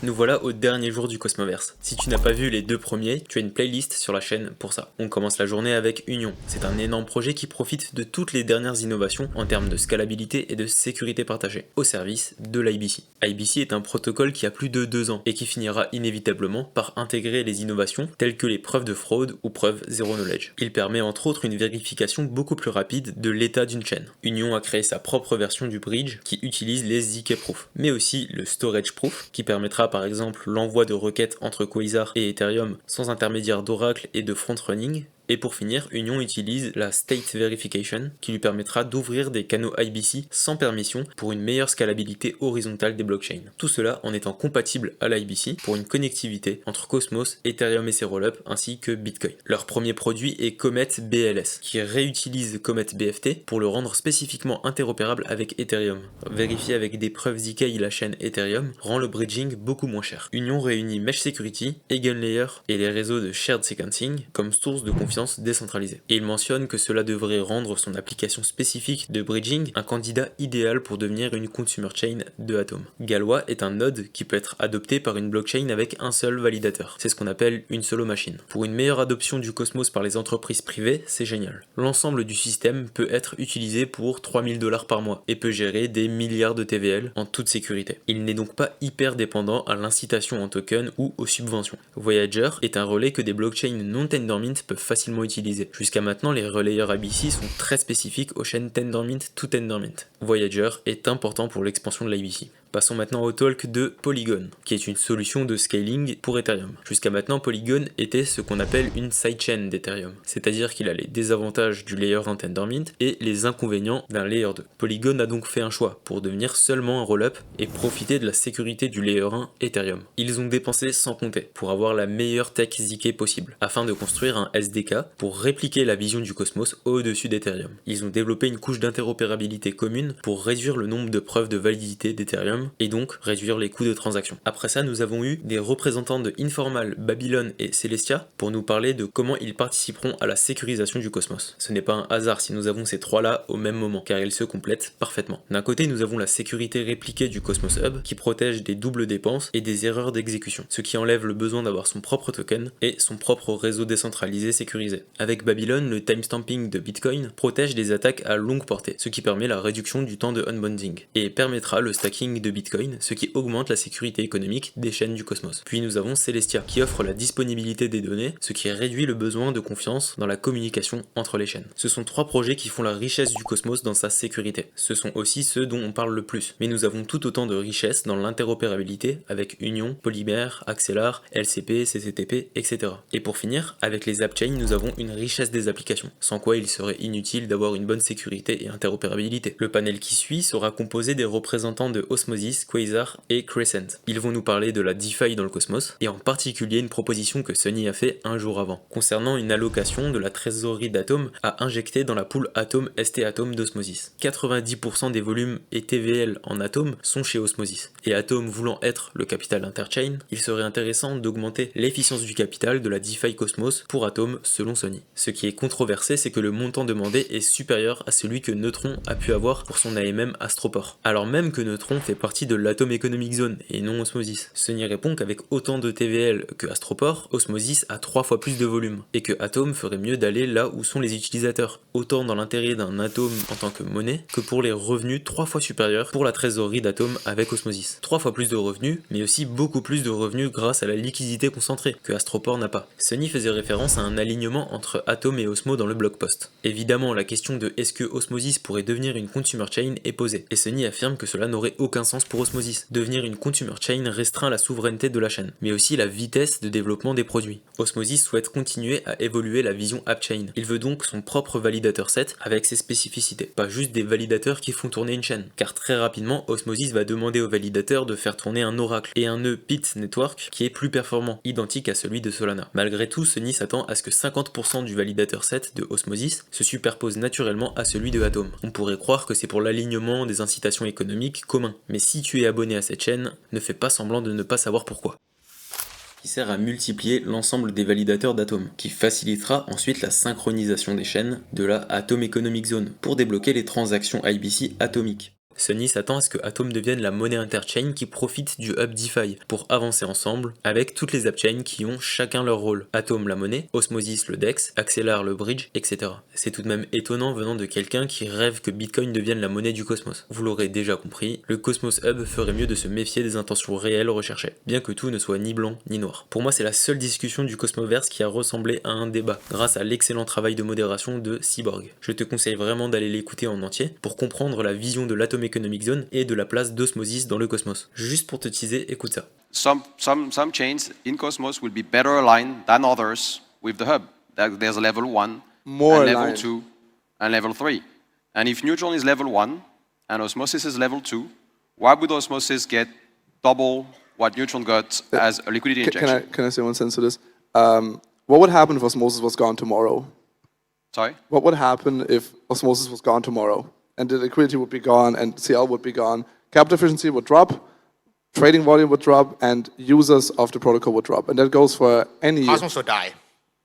Nous voilà au dernier jour du Cosmoverse. Si tu n'as pas vu les deux premiers, tu as une playlist sur la chaîne pour ça. On commence la journée avec Union. C'est un énorme projet qui profite de toutes les dernières innovations en termes de scalabilité et de sécurité partagée, au service de l'IBC. IBC est un protocole qui a plus de 2 ans et qui finira inévitablement par intégrer les innovations telles que les preuves de fraude ou preuves zero knowledge. Il permet entre autres une vérification beaucoup plus rapide de l'état d'une chaîne. Union a créé sa propre version du bridge qui utilise les ZK Proof, mais aussi le Storage Proof qui permettra par exemple l'envoi de requêtes entre Quasar et Ethereum sans intermédiaire d'Oracle et de front-running. Et pour finir, Union utilise la State Verification qui lui permettra d'ouvrir des canaux IBC sans permission pour une meilleure scalabilité horizontale des blockchains. Tout cela en étant compatible à l'IBC pour une connectivité entre Cosmos, Ethereum et ses rollups ainsi que Bitcoin. Leur premier produit est Comet BLS qui réutilise Comet BFT pour le rendre spécifiquement interopérable avec Ethereum. Vérifier avec des preuves ZK la chaîne Ethereum rend le bridging beaucoup moins cher. Union réunit Mesh Security, Eigenlayer et les réseaux de Shared Sequencing comme source de confiance décentralisée. Et il mentionne que cela devrait rendre son application spécifique de bridging un candidat idéal pour devenir une consumer chain de Atom. Galois est un node qui peut être adopté par une blockchain avec un seul validateur. C'est ce qu'on appelle une solo machine. Pour une meilleure adoption du Cosmos par les entreprises privées, c'est génial. L'ensemble du système peut être utilisé pour 3000 $ par mois et peut gérer des milliards de TVL en toute sécurité. Il n'est donc pas hyper dépendant à l'incitation en token ou aux subventions. Voyager est un relais que des blockchains non Tendermint peuvent facilement utilisés. Jusqu'à maintenant, les relayeurs IBC sont très spécifiques aux chaînes Tendermint to Tendermint. Voyager est important pour l'expansion de l'IBC. Passons maintenant au talk de Polygon, qui est une solution de scaling pour Ethereum. Jusqu'à maintenant, Polygon était ce qu'on appelle une sidechain d'Ethereum, c'est-à-dire qu'il a les désavantages du layer 1 Tendermint et les inconvénients d'un layer 2. Polygon a donc fait un choix pour devenir seulement un rollup et profiter de la sécurité du layer 1 Ethereum. Ils ont dépensé sans compter pour avoir la meilleure tech ZK possible, afin de construire un SDK pour répliquer la vision du Cosmos au-dessus d'Ethereum. Ils ont développé une couche d'interopérabilité commune pour réduire le nombre de preuves de validité d'Ethereum et donc réduire les coûts de transaction. Après ça, nous avons eu des représentants de Informal, Babylon et Celestia pour nous parler de comment ils participeront à la sécurisation du Cosmos. Ce n'est pas un hasard si nous avons ces trois-là au même moment, car ils se complètent parfaitement. D'un côté, nous avons la sécurité répliquée du Cosmos Hub qui protège des doubles dépenses et des erreurs d'exécution, ce qui enlève le besoin d'avoir son propre token et son propre réseau décentralisé sécurisé. Avec Babylon, le timestamping de Bitcoin protège des attaques à longue portée, ce qui permet la réduction du temps de unbonding, et permettra le stacking de Bitcoin, ce qui augmente la sécurité économique des chaînes du Cosmos. Puis nous avons Celestia, qui offre la disponibilité des données, ce qui réduit le besoin de confiance dans la communication entre les chaînes. Ce sont 3 projets qui font la richesse du Cosmos dans sa sécurité. Ce sont aussi ceux dont on parle le plus, mais nous avons tout autant de richesse dans l'interopérabilité avec Union, Polymer, Axelar, LCP, CCTP, etc. Et pour finir, avec les AppChain, nous avons une richesse des applications, sans quoi il serait inutile d'avoir une bonne sécurité et interopérabilité. Le panel qui suit sera composé des représentants de Osmosis, Quasar et Crescent. Ils vont nous parler de la DeFi dans le Cosmos, et en particulier une proposition que Sunny a fait un jour avant, concernant une allocation de la trésorerie d'Atom à injecter dans la pool Atom ST Atom d'Osmosis. 90% des volumes et TVL en Atom sont chez Osmosis, et Atom voulant être le capital interchain, il serait intéressant d'augmenter l'efficience du capital de la DeFi Cosmos pour Atom selon Sunny. Ce qui est controversé, c'est que le montant demandé est supérieur à celui que Neutron a pu avoir pour son AMM Astroport, alors même que Neutron fait partie de l'Atom Economic Zone et non Osmosis. Sunny répond qu'avec autant de TVL que Astroport, Osmosis a 3 fois plus de volume, et que Atom ferait mieux d'aller là où sont les utilisateurs, autant dans l'intérêt d'un Atom en tant que monnaie, que pour les revenus 3 fois supérieurs pour la trésorerie d'Atom avec Osmosis. 3 fois plus de revenus, mais aussi beaucoup plus de revenus grâce à la liquidité concentrée, que Astroport n'a pas. Sunny faisait référence à un alignement entre Atom et Osmo dans le blog post. Évidemment, la question de est-ce que Osmosis pourrait devenir une consumer chain est posée, et Sunny affirme que cela n'aurait aucun sens pour Osmosis. Devenir une consumer chain restreint la souveraineté de la chaîne, mais aussi la vitesse de développement des produits. Osmosis souhaite continuer à évoluer la vision AppChain. Il veut donc son propre validateur set avec ses spécificités, pas juste des validateurs qui font tourner une chaîne, car très rapidement Osmosis va demander aux validateurs de faire tourner un Oracle et un nœud Pit Network qui est plus performant, identique à celui de Solana. Malgré tout, Sunny s'attend à ce que 50% du validateur set de Osmosis se superpose naturellement à celui de Atom. On pourrait croire que c'est pour l'alignement des incitations économiques communs, mais si tu es abonné à cette chaîne, ne fais pas semblant de ne pas savoir pourquoi. Qui sert à multiplier l'ensemble des validateurs d'Atom, qui facilitera ensuite la synchronisation des chaînes de la Atom Economic Zone pour débloquer les transactions IBC atomiques. Sunny s'attend à ce que Atom devienne la monnaie interchain qui profite du hub DeFi pour avancer ensemble avec toutes les appchains qui ont chacun leur rôle. Atom la monnaie, Osmosis le DEX, Axelar le bridge, etc. C'est tout de même étonnant venant de quelqu'un qui rêve que Bitcoin devienne la monnaie du cosmos. Vous l'aurez déjà compris, le Cosmos Hub ferait mieux de se méfier des intentions réelles recherchées, bien que tout ne soit ni blanc ni noir. Pour moi, c'est la seule discussion du Cosmoverse qui a ressemblé à un débat, grâce à l'excellent travail de modération de Cyborg. Je te conseille vraiment d'aller l'écouter en entier pour comprendre la vision de l'Atom Economic Zone et de la place d'Osmosis dans le cosmos. Juste pour te teaser, écoute ça. Some chains in Cosmos will be better aligned than others with the hub. There's a level 1, More and level aligned. 2, and level 3. And if Neutron is level 1 and Osmosis is level 2, why would Osmosis get double what Neutron got as a liquidity injection? Can I say one sentence to this? What would happen if Osmosis was gone tomorrow? Sorry? What would happen if Osmosis was gone tomorrow? And the liquidity would be gone, and CL would be gone. Capital efficiency would drop, trading volume would drop, and users of the protocol would drop. And that goes for any... Cosmos will die.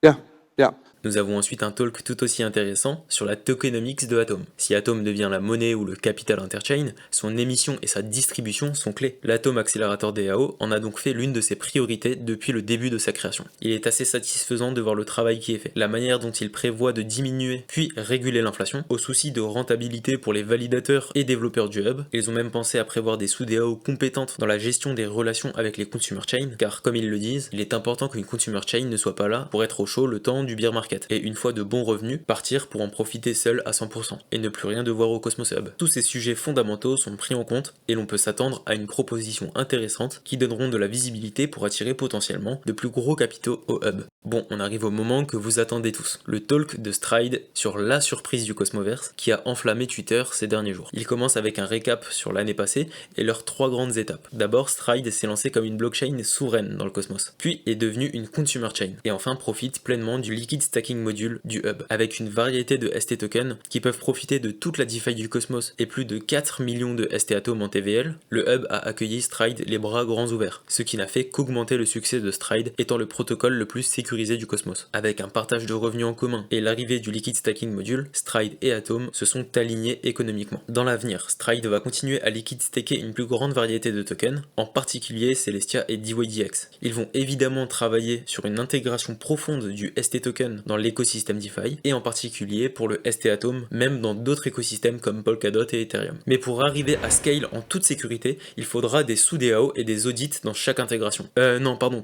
Yeah, yeah. Nous avons ensuite un talk tout aussi intéressant sur la tokenomics de Atom. Si Atom devient la monnaie ou le capital interchain, son émission et sa distribution sont clés. L'Atom Accelerator DAO en a donc fait l'une de ses priorités depuis le début de sa création. Il est assez satisfaisant de voir le travail qui est fait, la manière dont il prévoit de diminuer puis réguler l'inflation, au souci de rentabilité pour les validateurs et développeurs du hub. Ils ont même pensé à prévoir des sous-DAO compétentes dans la gestion des relations avec les consumer chains, car comme ils le disent, il est important qu'une consumer chain ne soit pas là pour être au chaud le temps du bear market. Et une fois de bons revenus, partir pour en profiter seul à 100% et ne plus rien devoir au Cosmos Hub. Tous ces sujets fondamentaux sont pris en compte et l'on peut s'attendre à une proposition intéressante qui donneront de la visibilité pour attirer potentiellement de plus gros capitaux au Hub. Bon, on arrive au moment que vous attendez tous, le talk de Stride sur la surprise du Cosmoverse qui a enflammé Twitter ces derniers jours. Il commence avec un récap sur l'année passée et leurs 3 grandes étapes. D'abord, Stride s'est lancé comme une blockchain souveraine dans le cosmos, puis est devenu une consumer chain, et enfin profite pleinement du liquid stacking module du hub, avec une variété de ST tokens qui peuvent profiter de toute la DeFi du cosmos et plus de 4 millions de ST Atom en TVL. Le hub a accueilli Stride les bras grands ouverts, ce qui n'a fait qu'augmenter le succès de Stride étant le protocole le plus sécurisé du cosmos. Avec un partage de revenus en commun et l'arrivée du liquid stacking module, Stride et Atom se sont alignés économiquement. Dans l'avenir, Stride va continuer à liquid stacker une plus grande variété de tokens, en particulier Celestia et DYDX. Ils vont évidemment travailler sur une intégration profonde du ST token dans l'écosystème DeFi, et en particulier pour le ST Atom, même dans d'autres écosystèmes comme Polkadot et Ethereum. Mais pour arriver à scale en toute sécurité, il faudra des sous-DAO et des audits dans chaque intégration.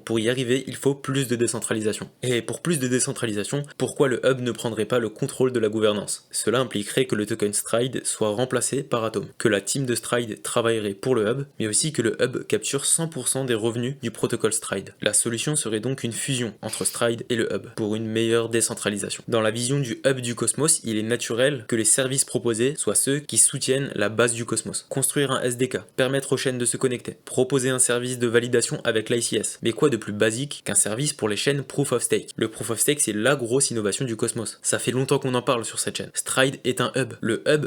Pour y arriver, il faut plus de décentralisation. Et pour plus de décentralisation, pourquoi le hub ne prendrait pas le contrôle de la gouvernance? Cela impliquerait que le token Stride soit remplacé par Atom, que la team de Stride travaillerait pour le hub, mais aussi que le hub capture 100% des revenus du protocole Stride. La solution serait donc une fusion entre Stride et le hub, pour une meilleure décentralisation. Dans la vision du hub du cosmos, il est naturel que les services proposés soient ceux qui soutiennent la base du cosmos. Construire un SDK, permettre aux chaînes de se connecter, proposer un service de validation avec l'ICS. Mais quoi de plus basique qu'un service pour les chaînes Proof of Stake? Le Proof of Stake, c'est la grosse innovation du cosmos. Ça fait longtemps qu'on en parle sur cette chaîne. Stride est un hub. Le hub,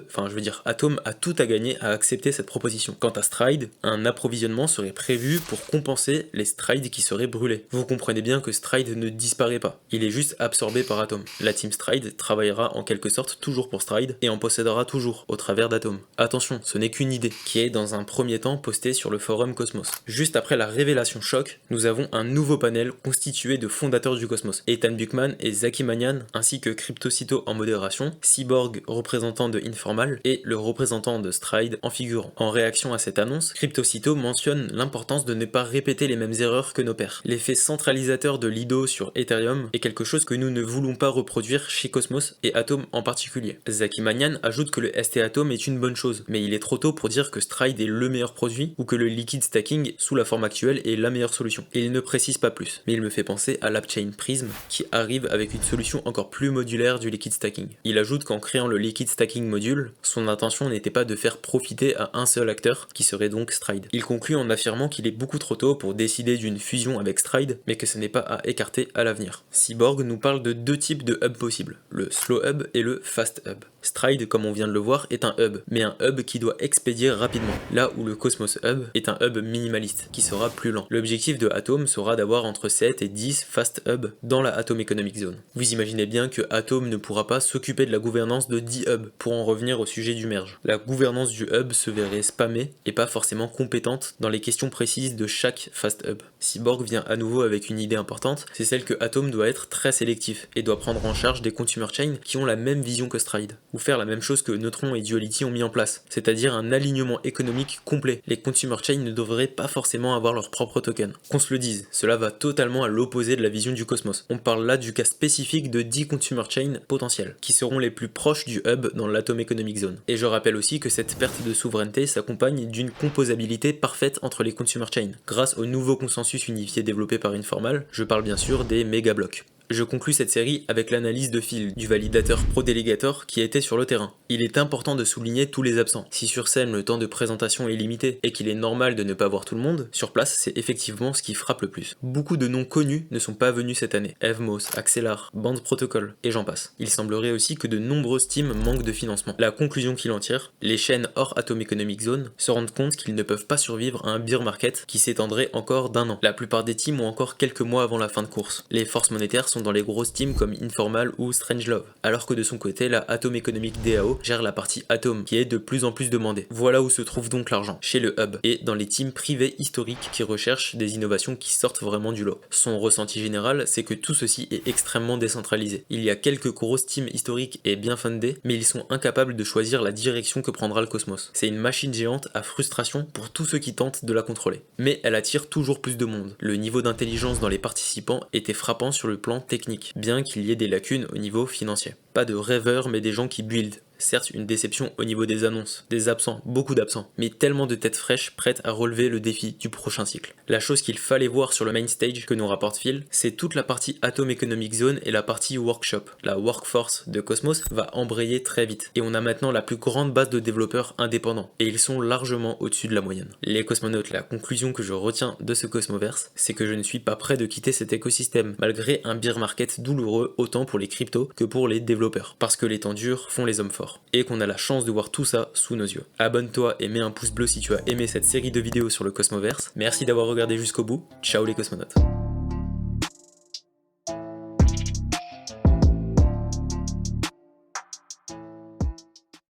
Atom a tout à gagner à accepter cette proposition. Quant à Stride, un approvisionnement serait prévu pour compenser les Stride qui seraient brûlés. Vous comprenez bien que Stride ne disparaît pas. Il est juste absorbé par Atom. La team Stride travaillera en quelque sorte toujours pour Stride et en possédera toujours au travers d'Atom. Attention, ce n'est qu'une idée qui est dans un premier temps postée sur le forum Cosmos. Juste après la révélation choc, nous avons un nouveau panel constitué de fondateurs du Cosmos, Ethan Buchman et Zaki Manian, ainsi que CryptoCito en modération, Cyborg représentant de Informal et le représentant de Stride en figurant. En réaction à cette annonce, CryptoCito mentionne l'importance de ne pas répéter les mêmes erreurs que nos pairs. L'effet centralisateur de Lido sur Ethereum est quelque chose que nous ne voulons pas reproduire chez Cosmos et Atom en particulier. Zaki Manian ajoute que le ST Atom est une bonne chose, mais il est trop tôt pour dire que Stride est le meilleur produit ou que le liquid stacking sous la forme actuelle est la meilleure solution. Et il ne précise pas plus, mais il me fait penser à l'AppChain Prism qui arrive avec une solution encore plus modulaire du liquid stacking. Il ajoute qu'en créant le liquid stacking module, son intention n'était pas de faire profiter à un seul acteur, qui serait donc Stride. Il conclut en affirmant qu'il est beaucoup trop tôt pour décider d'une fusion avec Stride, mais que ce n'est pas à écarter à l'avenir. Cyborg nous parle de deux types de hubs possibles, le slow hub et le fast hub. Stride, comme on vient de le voir, est un hub, mais un hub qui doit expédier rapidement, là où le Cosmos Hub est un hub minimaliste, qui sera plus lent. L'objectif de Atom sera d'avoir entre 7 et 10 fast hubs dans la Atom Economic Zone. Vous imaginez bien que Atom ne pourra pas s'occuper de la gouvernance de 10 hubs, pour en revenir au sujet du merge. La gouvernance du hub se verrait spammée et pas forcément compétente dans les questions précises de chaque fast hub. Cyborg vient à nouveau avec une idée importante, c'est celle que Atom doit être très sélectif et doit prendre en charge des consumer chains qui ont la même vision que Stride, ou faire la même chose que Neutron et Duality ont mis en place, c'est-à-dire un alignement économique complet. Les consumer chains ne devraient pas forcément avoir leur propre token. Qu'on se le dise, cela va totalement à l'opposé de la vision du Cosmos. On parle là du cas spécifique de 10 consumer chains potentiels, qui seront les plus proches du hub dans l'Atom Economic Zone. Et je rappelle aussi que cette perte de souveraineté s'accompagne d'une composabilité parfaite entre les consumer chains, grâce au nouveau consensus unifié développé par Informal, je parle bien sûr des méga blocs. Je conclus cette série avec l'analyse de Phil, du validateur ProDelegator qui était sur le terrain. Il est important de souligner tous les absents. Si sur scène le temps de présentation est limité et qu'il est normal de ne pas voir tout le monde, sur place c'est effectivement ce qui frappe le plus. Beaucoup de noms connus ne sont pas venus cette année. Evmos, Axelar, Band Protocol, et j'en passe. Il semblerait aussi que de nombreuses teams manquent de financement. La conclusion qu'il en tire, les chaînes hors Atom Economic Zone se rendent compte qu'ils ne peuvent pas survivre à un bear market qui s'étendrait encore d'1 an. La plupart des teams ont encore quelques mois avant la fin de course. Les forces monétaires sont dans les grosses teams comme Informal ou Strangelove, alors que de son côté, la Atom Economic DAO gère la partie Atom, qui est de plus en plus demandée. Voilà où se trouve donc l'argent, chez le hub, et dans les teams privées historiques qui recherchent des innovations qui sortent vraiment du lot. Son ressenti général, c'est que tout ceci est extrêmement décentralisé. Il y a quelques grosses teams historiques et bien fundées, mais ils sont incapables de choisir la direction que prendra le Cosmos. C'est une machine géante à frustration pour tous ceux qui tentent de la contrôler. Mais elle attire toujours plus de monde. Le niveau d'intelligence dans les participants était frappant sur le plan technique, bien qu'il y ait des lacunes au niveau financier. Pas de rêveurs mais des gens qui build. Certes, une déception au niveau des annonces, des absents, beaucoup d'absents, mais tellement de têtes fraîches prêtes à relever le défi du prochain cycle. La chose qu'il fallait voir sur le main stage que nous rapporte Phil, c'est toute la partie Atom Economic Zone et la partie Workshop. La workforce de Cosmos va embrayer très vite, et on a maintenant la plus grande base de développeurs indépendants, et ils sont largement au-dessus de la moyenne. Les cosmonautes, la conclusion que je retiens de ce Cosmoverse, c'est que je ne suis pas prêt de quitter cet écosystème, malgré un bear market douloureux autant pour les cryptos que pour les développeurs, parce que les temps durs font les hommes forts. Et qu'on a la chance de voir tout ça sous nos yeux. Abonne-toi et mets un pouce bleu si tu as aimé cette série de vidéos sur le Cosmoverse. Merci d'avoir regardé jusqu'au bout. Ciao les cosmonautes.